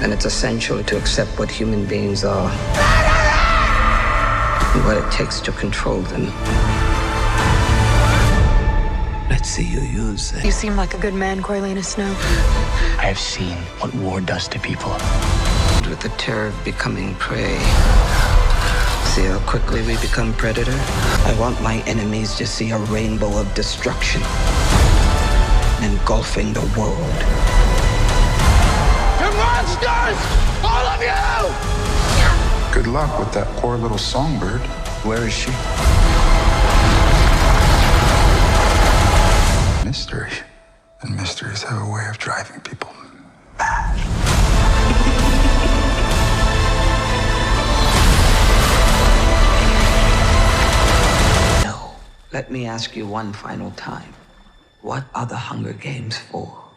And it's essential to accept what human beings are and what it takes to control them. Let's see you use it. You seem like a good man, Corleone Snow. I have seen what war does to people. With the terror of becoming prey. See how quickly we become predator? I want my enemies to see a rainbow of destruction engulfing the world. You're monsters! All of you! Good luck with that poor little songbird. Where is she? Mystery. And mysteries have a way of driving people mad. No. Let me ask you one final time. What are the Hunger Games for?